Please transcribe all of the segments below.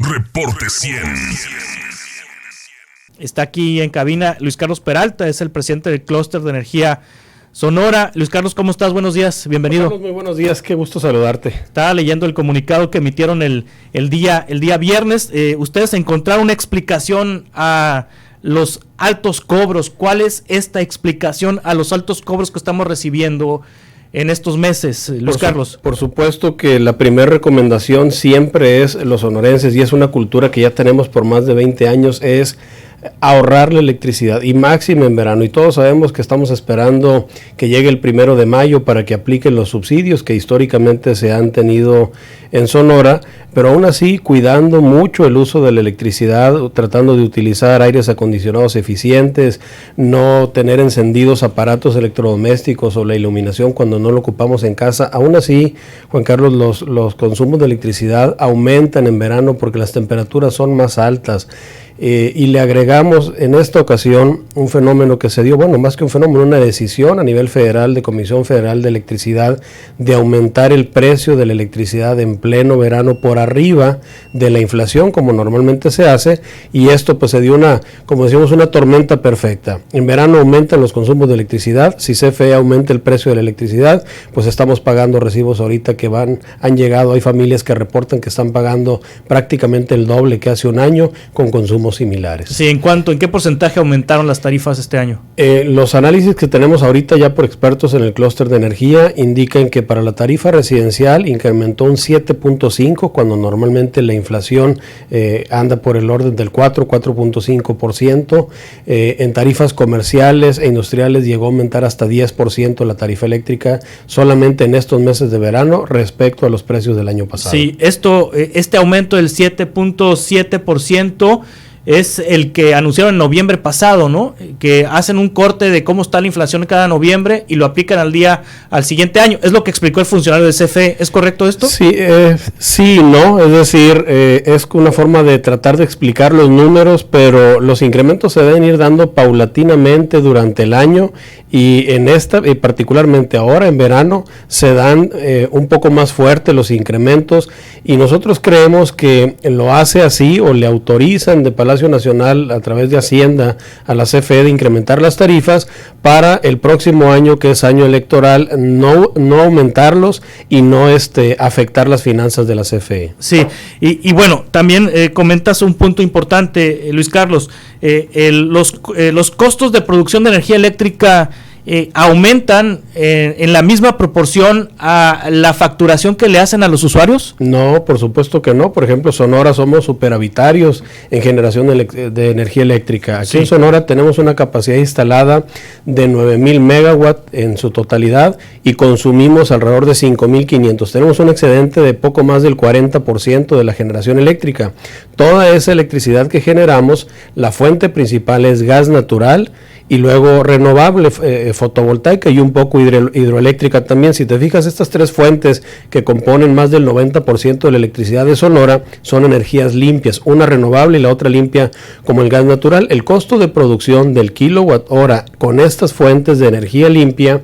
Reporte 100. Está aquí en cabina Luis Carlos Peralta, es el presidente del Clúster de Energía Sonora. Luis Carlos, ¿cómo estás? Buenos días, bienvenido. Carlos, muy buenos días, qué gusto saludarte. Estaba leyendo el comunicado que emitieron el día viernes. Ustedes encontraron una explicación a los altos cobros. ¿Cuál es esta explicación a los altos cobros que estamos recibiendo en estos meses, Luis Carlos? Por supuesto que la primera recomendación siempre es los sonorenses, y es una cultura que ya tenemos por más de 20 años, es ahorrar la electricidad, y máximo en verano, y todos sabemos que estamos esperando que llegue el 1 de mayo para que apliquen los subsidios que históricamente se han tenido en Sonora, pero aún así cuidando mucho el uso de la electricidad, tratando de utilizar aires acondicionados eficientes, no tener encendidos aparatos electrodomésticos o la iluminación cuando no lo ocupamos en casa. Aún así, Juan Carlos, los consumos de electricidad aumentan en verano porque las temperaturas son más altas. Y le agregamos en esta ocasión un fenómeno que se dio, bueno, más que un fenómeno, una decisión a nivel federal de Comisión Federal de Electricidad de aumentar el precio de la electricidad en pleno verano por arriba de la inflación, como normalmente se hace, y esto pues se dio como decimos, una tormenta perfecta. En verano aumentan los consumos de electricidad, si CFE aumenta el precio de la electricidad, pues estamos pagando recibos ahorita que han llegado, hay familias que reportan que están pagando prácticamente el doble que hace un año con consumos similares. Sí, ¿en qué porcentaje aumentaron las tarifas este año? Los análisis que tenemos ahorita ya por expertos en el clúster de energía indican que para la tarifa residencial incrementó un 7.5 cuando normalmente la inflación anda por el orden del 4.5%. En tarifas comerciales e industriales llegó a aumentar hasta 10% la tarifa eléctrica solamente en estos meses de verano respecto a los precios del año pasado. Sí, este aumento del 7.7% es el que anunciaron en noviembre pasado, ¿no? Que hacen un corte de cómo está la inflación cada noviembre y lo aplican al siguiente año. Es lo que explicó el funcionario de CFE. ¿Es correcto esto? Sí, sí, no. Es decir, es una forma de tratar de explicar los números, pero los incrementos se deben ir dando paulatinamente durante el año, y particularmente ahora en verano se dan un poco más fuerte los incrementos, y nosotros creemos que lo hace así o le autorizan de Palacio Nacional a través de Hacienda a la CFE de incrementar las tarifas para el próximo año, que es año electoral, no aumentarlos y no afectar las finanzas de la CFE. Sí, y bueno, también comentas un punto importante, Luis Carlos, los costos de producción de energía eléctrica aumentan en la misma proporción a la facturación que le hacen a los usuarios. No, por supuesto que no. Por ejemplo, Sonora somos superavitarios en generación de energía eléctrica. Aquí en Sonora tenemos una capacidad instalada de 9,000 megawatts en su totalidad y consumimos alrededor de 5,500. Tenemos un excedente de poco más del 40% de la generación eléctrica. Toda esa electricidad que generamos, la fuente principal es gas natural y luego renovable, fotovoltaica y un poco hidroeléctrica también. Si te fijas, estas tres fuentes que componen más del 90% de la electricidad de Sonora son energías limpias, una renovable y la otra limpia como el gas natural. El costo de producción del kilowatt hora con estas fuentes de energía limpia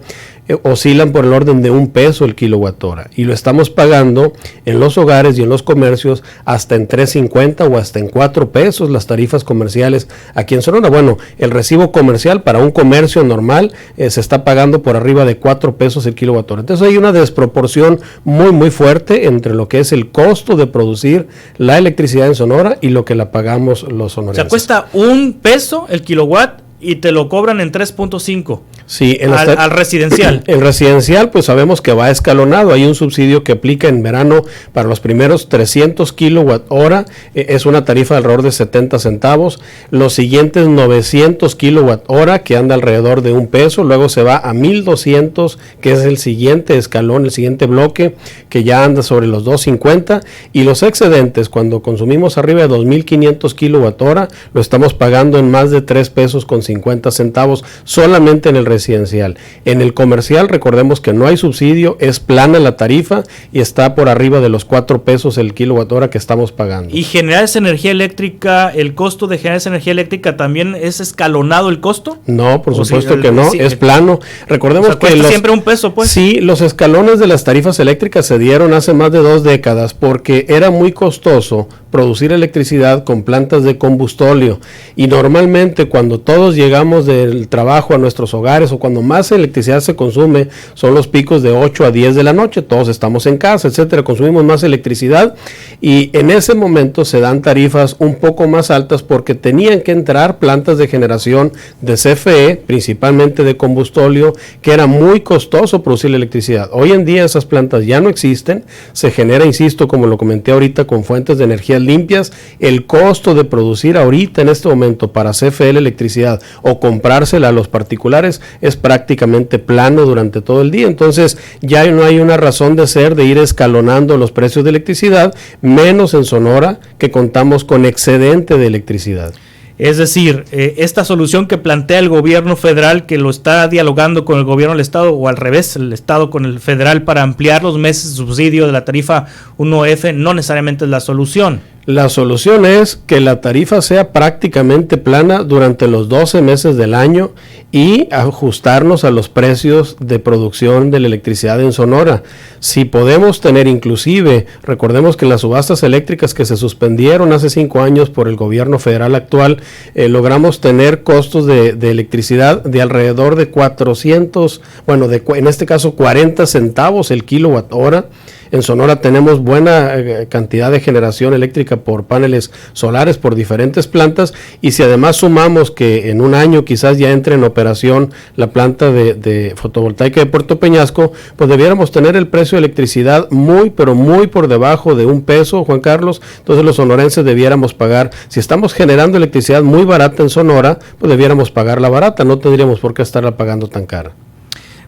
oscilan por el orden de $1 el kilowatt hora, y lo estamos pagando en los hogares y en los comercios hasta en $3.50 o hasta en $4 las tarifas comerciales aquí en Sonora. Bueno, el recibo comercial para un comercio normal se está pagando por arriba de $4 el kilowatt hora. Entonces hay una desproporción muy muy fuerte entre lo que es el costo de producir la electricidad en Sonora y lo que la pagamos los sonorenses. O sea, cuesta $1 el kilowatt y te lo cobran en 3.5. Sí, al residencial. El residencial, pues sabemos que va escalonado. Hay un subsidio que aplica en verano para los primeros 300 kilowatt hora, es una tarifa de alrededor de 70 centavos. Los siguientes 900 kilowatt hora, que anda alrededor de $1, luego se va a 1200, que es el siguiente escalón, el siguiente bloque, que ya anda sobre los 2.50, y los excedentes, cuando consumimos arriba de 2500 kilowatt hora, lo estamos pagando en más de $3.50. 50 centavos solamente en el residencial. En el comercial, recordemos que no hay subsidio, es plana la tarifa y está por arriba de los 4 pesos el kilowatt hora que estamos pagando. ¿Y generar esa energía eléctrica, el costo de generar esa energía eléctrica también es escalonado el costo? No, por supuesto que no, es plano. Recordemos que siempre un peso, pues. Sí, los escalones de las tarifas eléctricas se dieron hace más de 2 décadas porque era muy costoso producir electricidad con plantas de combustóleo, y normalmente cuando todos llegamos del trabajo a nuestros hogares o cuando más electricidad se consume son los picos de 8 a 10 de la noche, todos estamos en casa, etcétera, consumimos más electricidad y en ese momento se dan tarifas un poco más altas porque tenían que entrar plantas de generación de CFE, principalmente de combustóleo, que era muy costoso producir la electricidad. Hoy en día esas plantas ya no existen, se genera, insisto, como lo comenté ahorita, con fuentes de energía limpias. El costo de producir ahorita en este momento para CFE la electricidad o comprársela a los particulares es prácticamente plano durante todo el día, entonces ya no hay una razón de ser de ir escalonando los precios de electricidad, menos en Sonora que contamos con excedente de electricidad. Es decir, esta solución que plantea el gobierno federal, que lo está dialogando con el gobierno del estado, o al revés, el estado con el federal para ampliar los meses de subsidio de la tarifa 1F, no necesariamente es la solución. La solución es que la tarifa sea prácticamente plana durante los 12 meses del año y ajustarnos a los precios de producción de la electricidad en Sonora. Si podemos tener, inclusive, recordemos que las subastas eléctricas que se suspendieron hace 5 años por el gobierno federal actual, logramos tener costos de electricidad de alrededor de 400, en este caso 40 centavos el kilowatt hora. En Sonora tenemos buena cantidad de generación eléctrica por paneles solares, por diferentes plantas, y si además sumamos que en un año quizás ya entre en operación la planta de fotovoltaica de Puerto Peñasco, pues debiéramos tener el precio de electricidad muy, pero muy por debajo de $1, Juan Carlos. Entonces los sonorenses debiéramos pagar, si estamos generando electricidad muy barata en Sonora, pues debiéramos pagarla barata, no tendríamos por qué estarla pagando tan cara.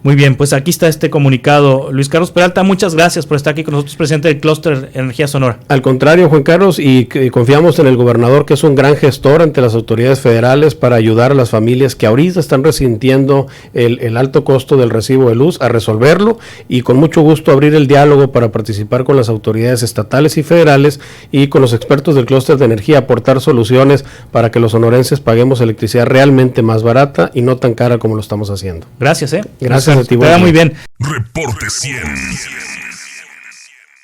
Muy bien, pues aquí está este comunicado. Luis Carlos Peralta, muchas gracias por estar aquí con nosotros, presidente del Clúster Energía Sonora. Al contrario, Juan Carlos, y confiamos en el gobernador, que es un gran gestor ante las autoridades federales para ayudar a las familias que ahorita están resintiendo el alto costo del recibo de luz, a resolverlo, y con mucho gusto abrir el diálogo para participar con las autoridades estatales y federales y con los expertos del Clúster de Energía, aportar soluciones para que los sonorenses paguemos electricidad realmente más barata y no tan cara como lo estamos haciendo. Gracias, Gracias a ti. Muy bien. Reporte 100.